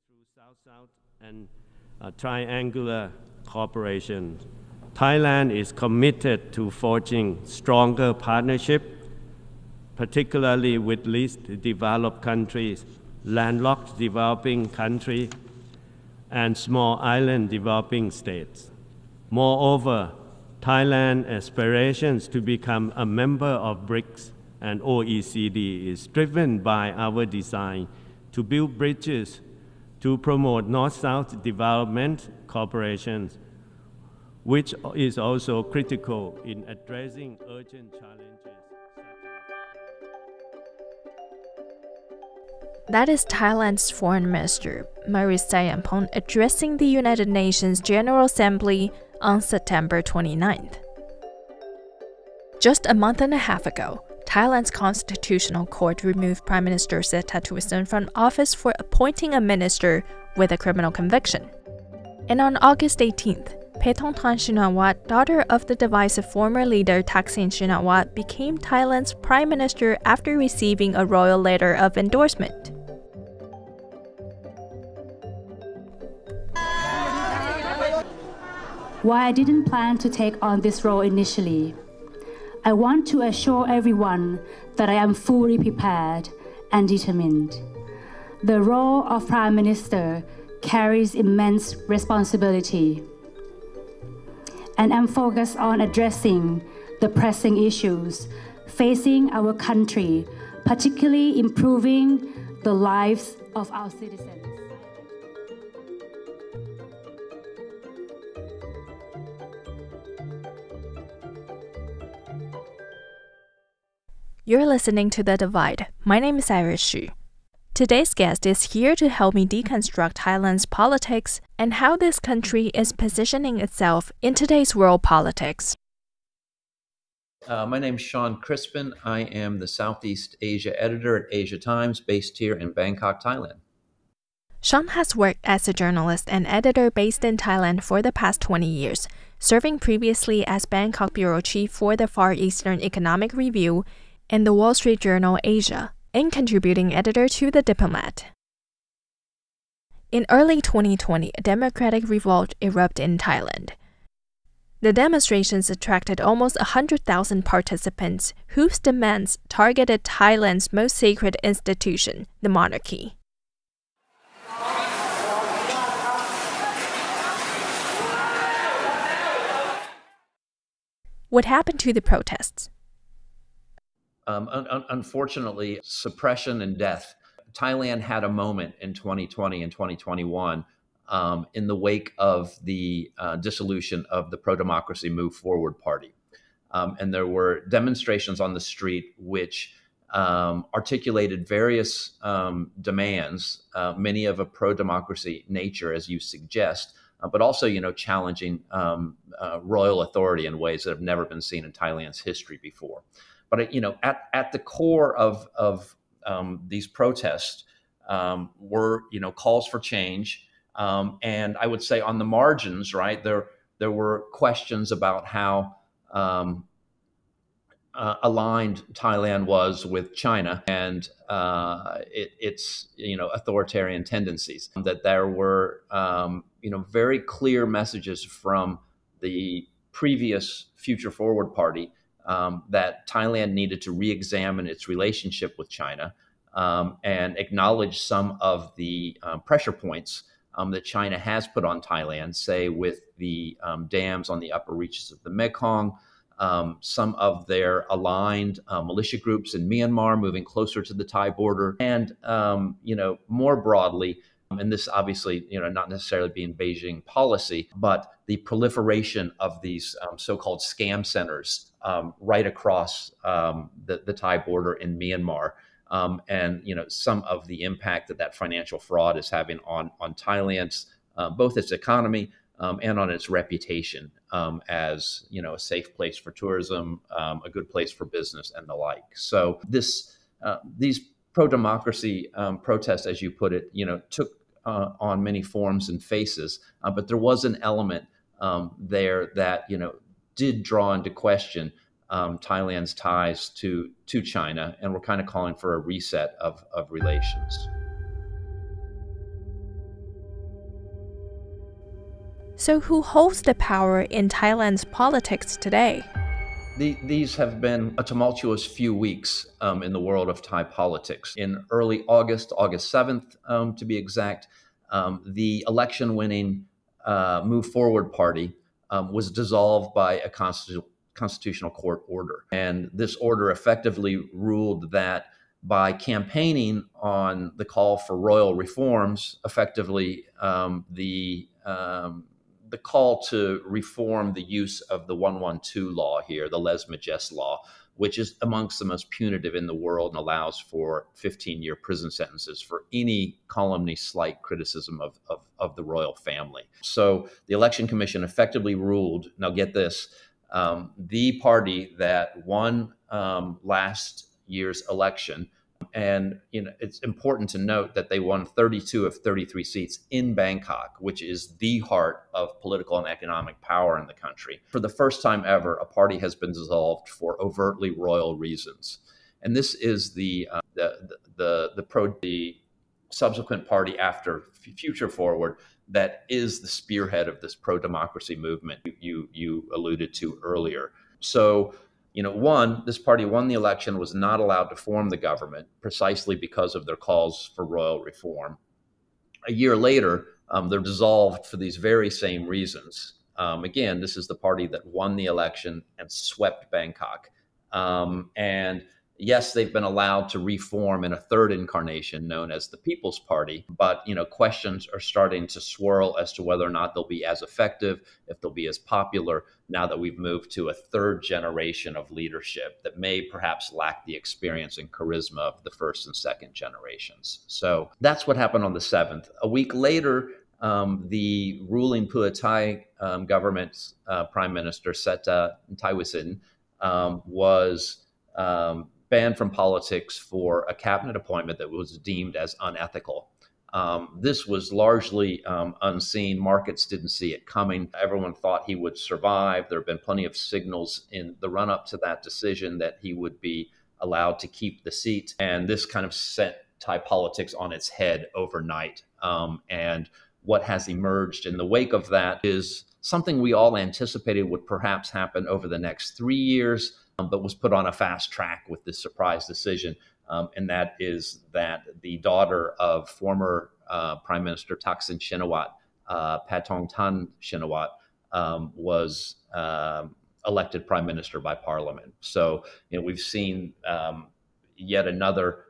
through South-South and triangular cooperation, Thailand is committed to forging stronger partnership, particularly with least developed countries, landlocked developing countries, and small island developing states. Moreover, Thailand's aspirations to become a member of BRICS and OECD is driven by our desire to build bridges to promote North-South development cooperation, which is also critical in addressing urgent challenges. That is Thailand's Foreign Minister, Maris Sayampong, addressing the United Nations General Assembly on September 29th. Just a month and a half ago, Thailand's Constitutional Court removed Prime Minister Thaksin from office for appointing a minister with a criminal conviction. And on August 18th, Paetongtarn Shinawatra, daughter of the divisive former leader Thaksin Shinawatra, became Thailand's Prime Minister after receiving a royal letter of endorsement. Why I didn't plan to take on this role initially. I want to assure everyone that I am fully prepared and determined. The role of Prime Minister carries immense responsibility, and I'm focused on addressing the pressing issues facing our country, particularly improving the lives of our citizens. You're listening to The Divide. My name is Iris Xu. Today's guest is here to help me deconstruct Thailand's politics and how this country is positioning itself in today's world politics. My name is Shawn Crispin. I am the Southeast Asia editor at Asia Times, based here in Bangkok, Thailand. Shawn has worked as a journalist and editor based in Thailand for the past 20 years, serving previously as Bangkok bureau chief for the Far Eastern Economic Review and the Wall Street Journal Asia, and contributing editor to The Diplomat. In early 2020, a democratic revolt erupted in Thailand. The demonstrations attracted almost 100,000 participants, whose demands targeted Thailand's most sacred institution, the monarchy. What happened to the protests? Unfortunately, suppression and death. Thailand had a moment in 2020 and 2021 in the wake of the dissolution of the pro-democracy Move Forward Party. And there were demonstrations on the street which articulated various demands, many of a pro-democracy nature, as you suggest, but also, challenging royal authority in ways that have never been seen in Thailand's history before. But at the core of these protests were calls for change, and I would say on the margins, right, there were questions about how aligned Thailand was with China and its authoritarian tendencies. That there were very clear messages from the previous Future Forward Party that Thailand needed to re-examine its relationship with China and acknowledge some of the pressure points that China has put on Thailand, say with the dams on the upper reaches of the Mekong, some of their aligned militia groups in Myanmar moving closer to the Thai border, and more broadly, and this obviously, not necessarily being Beijing policy, but the proliferation of these so-called scam centers right across the Thai border in Myanmar, and some of the impact that financial fraud is having on Thailand's both its economy and on its reputation as a safe place for tourism, a good place for business, and the like. So these pro-democracy protests, as you put it, took on many forms and faces, but there was an element there that did draw into question Thailand's ties to China, and we're kind of calling for a reset of relations. So who holds the power in Thailand's politics today? These have been a tumultuous few weeks in the world of Thai politics. In early August, August 7th to be exact, the election-winning Move Forward Party was dissolved by a constitutional court order. And this order effectively ruled that by campaigning on the call for royal reforms, effectively the call to reform the use of the 112 law here, the lèse-majesté law, which is amongst the most punitive in the world and allows for 15-year prison sentences for any calumny, slight criticism of the royal family. So the Election Commission effectively ruled, now get this, the party that won last year's election, and it's important to note that they won 32 of 33 seats in Bangkok, which is the heart of political and economic power in the country. For the first time ever, a party has been dissolved for overtly royal reasons. And this is the subsequent party after Future Forward that is the spearhead of this pro-democracy movement you alluded to earlier. So, this party won the election, was not allowed to form the government precisely because of their calls for royal reform. A year later, they're dissolved for these very same reasons. Again, this is the party that won the election and swept Bangkok. And yes, they've been allowed to reform in a third incarnation known as the People's Party, but questions are starting to swirl as to whether or not they'll be as effective, if they'll be as popular now that we've moved to a third generation of leadership that may perhaps lack the experience and charisma of the first and second generations. So that's what happened on the 7th. A week later, the ruling Pheu Thai government's Prime Minister Thaksin was banned from politics for a cabinet appointment that was deemed as unethical. This was largely unseen. Markets didn't see it coming. Everyone thought he would survive. There have been plenty of signals in the run-up to that decision that he would be allowed to keep the seat. And this kind of set Thai politics on its head overnight. And what has emerged in the wake of that is something we all anticipated would perhaps happen over the next 3 years, but was put on a fast track with this surprise decision. And that is that the daughter of former Prime Minister Thaksin Shinawatra, Paetongtarn Shinawatra, was elected Prime Minister by Parliament. So we've seen yet another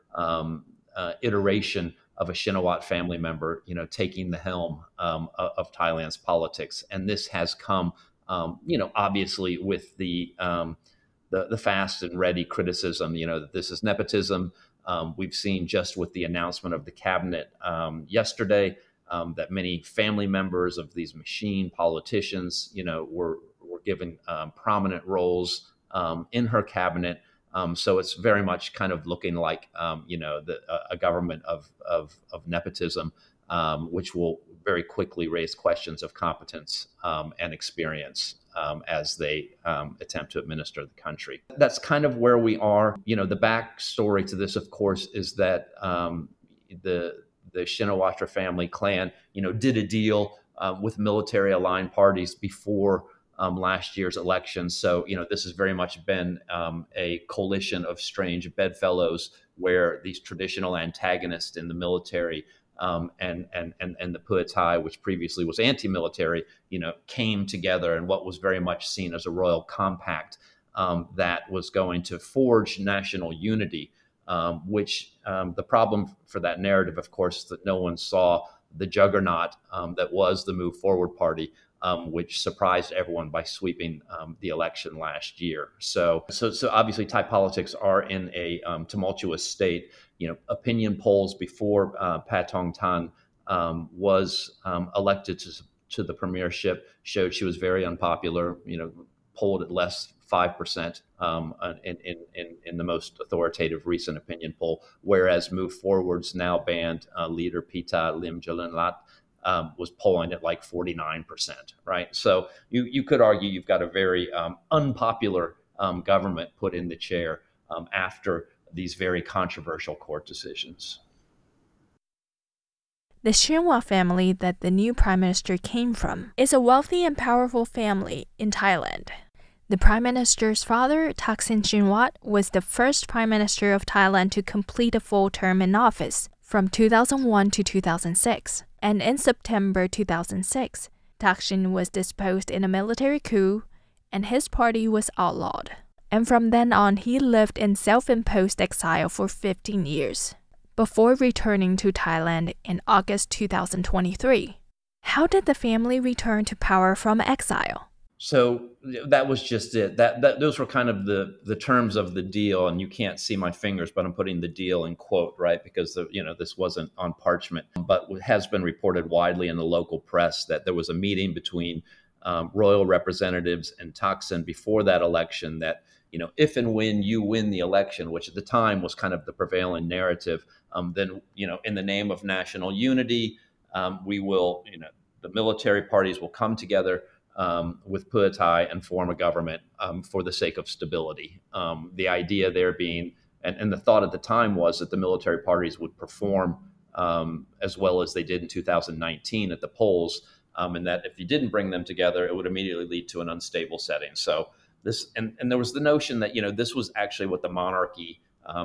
iteration of a Shinawatra family member, taking the helm of Thailand's politics. And this has come, obviously with the fast and ready criticism, that this is nepotism. We've seen just with the announcement of the cabinet yesterday that many family members of these machine politicians, were given prominent roles in her cabinet. So it's very much kind of looking like, a government of nepotism, which will very quickly raise questions of competence and experience as they attempt to administer the country. That's kind of where we are. The backstory to this, of course, is that the Shinawatra family clan, did a deal with military-aligned parties before last year's election. So, this has very much been a coalition of strange bedfellows where these traditional antagonists in the military and the Pheu Thai, which previously was anti-military, came together in what was very much seen as a royal compact that was going to forge national unity, which the problem for that narrative, of course, is that no one saw the juggernaut that was the Move Forward Party, which surprised everyone by sweeping the election last year. So obviously Thai politics are in a tumultuous state. Opinion polls before Paetongtarn was elected to the premiership showed she was very unpopular. Polled at less 5% in the most authoritative recent opinion poll, whereas Move Forward's now banned leader Pita Limjaroenrat was polling at like 49%, right? So you could argue you've got a very unpopular government put in the chair after these very controversial court decisions. The Shinua family that the new prime minister came from is a wealthy and powerful family in Thailand. The prime minister's father, Thaksin Shinawatra, was the first prime minister of Thailand to complete a full term in office from 2001 to 2006. And in September 2006, Thaksin was deposed in a military coup, and his party was outlawed. And from then on, he lived in self-imposed exile for 15 years, before returning to Thailand in August 2023. How did the family return to power from exile? So that was just it. Those were kind of the terms of the deal, and you can't see my fingers, but I'm putting the deal in quote, right? Because this wasn't on parchment, but it has been reported widely in the local press that there was a meeting between royal representatives and Thaksin before that election. That if and when you win the election, which at the time was kind of the prevailing narrative, then in the name of national unity, we will the military parties will come together with Pheu Thai and form a government for the sake of stability. The idea there being, and the thought at the time was that the military parties would perform as well as they did in 2019 at the polls, and that if you didn't bring them together, it would immediately lead to an unstable setting. So this, and there was the notion that this was actually what the monarchy,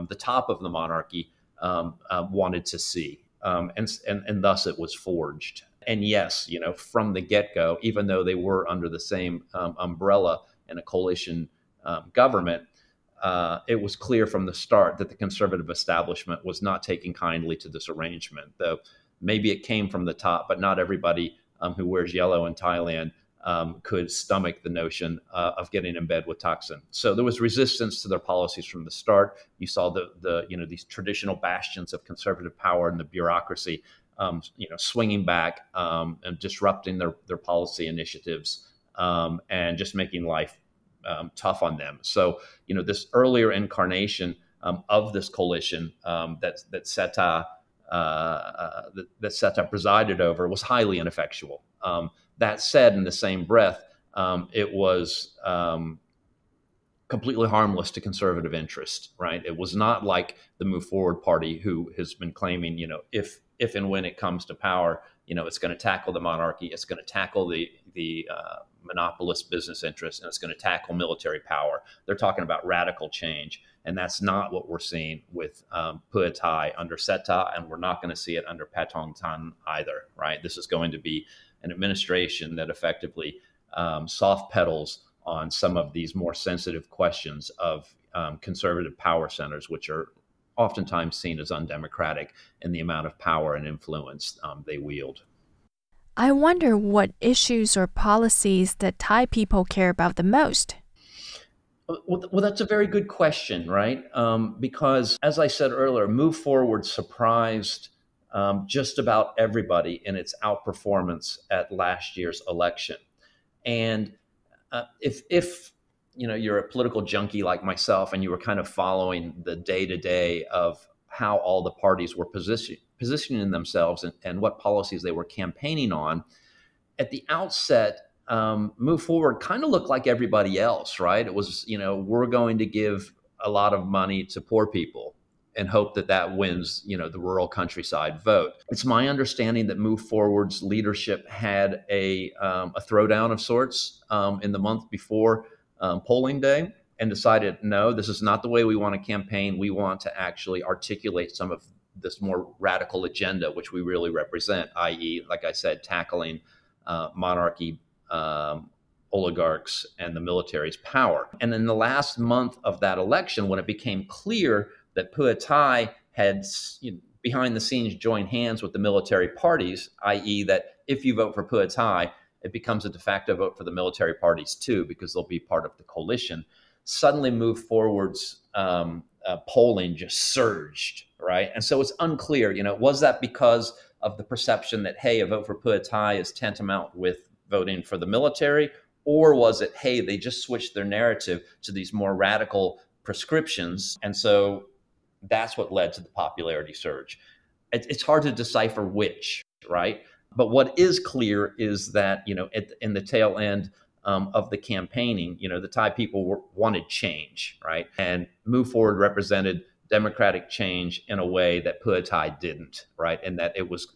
the top of the monarchy, wanted to see, and thus it was forged. And yes, from the get-go, even though they were under the same umbrella in a coalition government, it was clear from the start that the conservative establishment was not taking kindly to this arrangement. Though maybe it came from the top, but not everybody who wears yellow in Thailand could stomach the notion of getting in bed with Thaksin. So there was resistance to their policies from the start. You saw these traditional bastions of conservative power and the bureaucracy swinging back and disrupting their policy initiatives and just making life tough on them. So, this earlier incarnation of this coalition that Seta presided over was highly ineffectual. That said, in the same breath, it was completely harmless to conservative interest, right? It was not like the Move Forward Party, who has been claiming, if and when it comes to power, it's going to tackle the monarchy, it's going to tackle the monopolist business interests, and it's going to tackle military power. They're talking about radical change, and that's not what we're seeing with Pheu Thai under Seta, and we're not going to see it under Paetongtarn either, right? This is going to be an administration that effectively soft pedals on some of these more sensitive questions of conservative power centers, which are oftentimes seen as undemocratic in the amount of power and influence they wield. I wonder what issues or policies that Thai people care about the most. Well, that's a very good question, right? Because, as I said earlier, Move Forward surprised just about everybody in its outperformance at last year's election. And if you're a political junkie like myself, and you were kind of following the day-to-day of how all the parties were positioning themselves and what policies they were campaigning on, at the outset, Move Forward kind of looked like everybody else, right? It was, we're going to give a lot of money to poor people and hope that wins, the rural countryside vote. It's my understanding that Move Forward's leadership had a throwdown of sorts in the month before polling day, and decided, no, this is not the way we want to campaign. We want to actually articulate some of this more radical agenda, which we really represent, i.e., like I said, tackling monarchy, oligarchs, and the military's power. And in the last month of that election, when it became clear that Pheu Thai had, behind the scenes, joined hands with the military parties, i.e., that if you vote for Pheu Thai, it becomes a de facto vote for the military parties too, because they'll be part of the coalition. Suddenly, Move Forward's polling just surged, right? And so it's unclear, was that because of the perception that, hey, a vote for Pheu Thai is tantamount with voting for the military? Or was it, hey, they just switched their narrative to these more radical prescriptions, and so that's what led to the popularity surge? It's hard to decipher which, right? But what is clear is that, in the tail end of the campaigning, the Thai people wanted change, right? And Move Forward represented democratic change in a way that Pheu Thai didn't, right? And that it was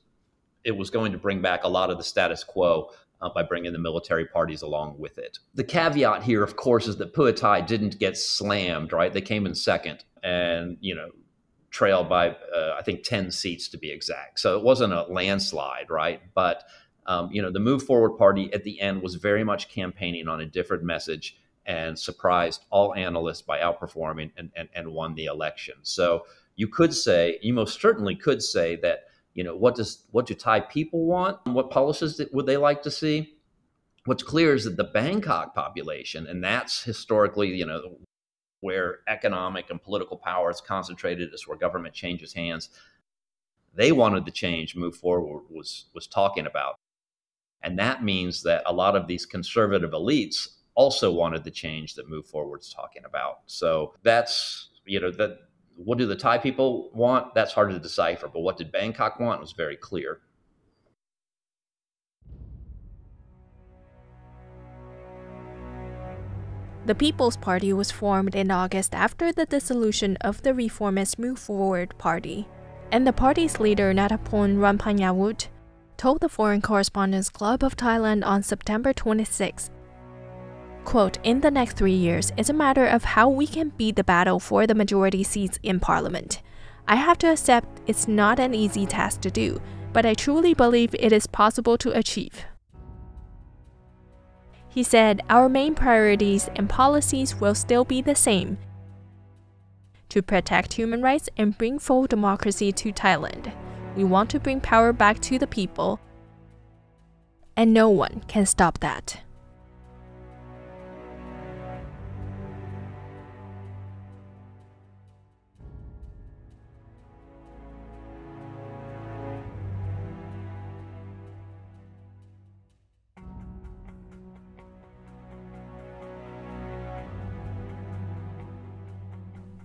it was going to bring back a lot of the status quo by bringing the military parties along with it. The caveat here, of course, is that Pheu Thai didn't get slammed, right? They came in second and, trailed by, I think, 10 seats to be exact. So it wasn't a landslide, right? But, the Move Forward Party at the end was very much campaigning on a different message and surprised all analysts by outperforming and won the election. So you most certainly could say that, what do Thai people want? What policies would they like to see? What's clear is that the Bangkok population, and that's historically, where economic and political power is concentrated, is where government changes hands. They wanted the change Move Forward was talking about. And that means that a lot of these conservative elites also wanted the change that Move Forward's talking about. So that's, what do the Thai people want? That's hard to decipher. But what did Bangkok want was very clear. The People's Party was formed in August after the dissolution of the reformist Move Forward Party, and the party's leader Nathapol Rampanyawut told the Foreign Correspondents Club of Thailand on September 26, quote, "In the next 3 years, it's a matter of how we can beat the battle for the majority seats in parliament. I have to accept it's not an easy task to do, but I truly believe it is possible to achieve." He said, "Our main priorities and policies will still be the same: to protect human rights and bring full democracy to Thailand. We want to bring power back to the people, and no one can stop that."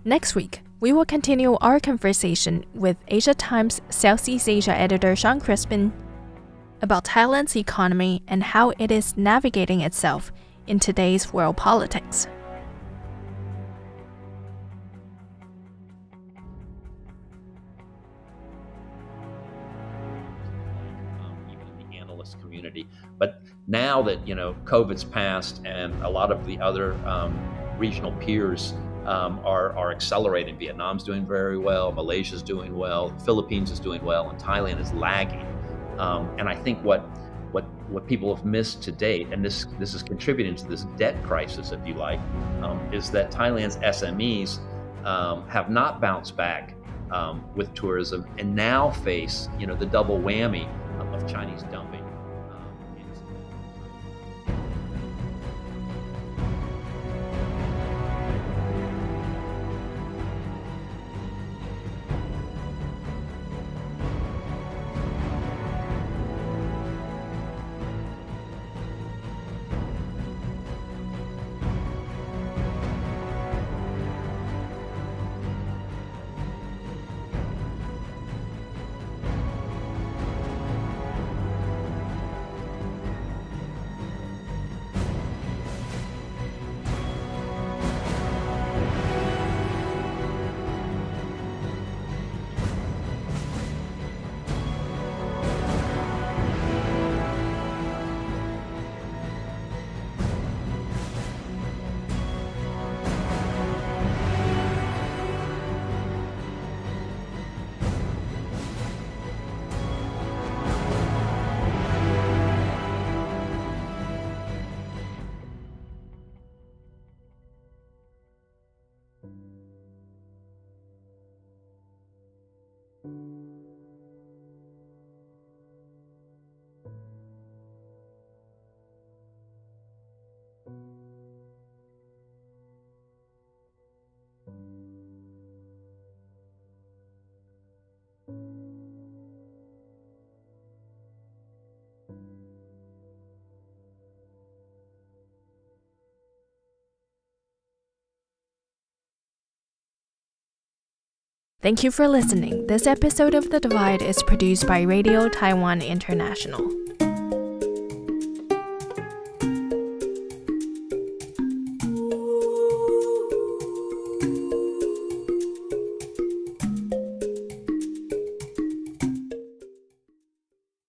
Next week, we will continue our conversation with Asia Times Southeast Asia editor Shawn Crispin about Thailand's economy and how it is navigating itself in today's world politics. Even in the analyst community. But now that, COVID's passed and a lot of the other regional peers are accelerating. Vietnam's doing very well, Malaysia's doing well, the Philippines is doing well, and Thailand is lagging. And I think what people have missed to date, and this is contributing to this debt crisis, if you like, is that Thailand's SMEs have not bounced back with tourism and now face, the double whammy of Chinese dumping. Thank you for listening. This episode of The Divide is produced by Radio Taiwan International.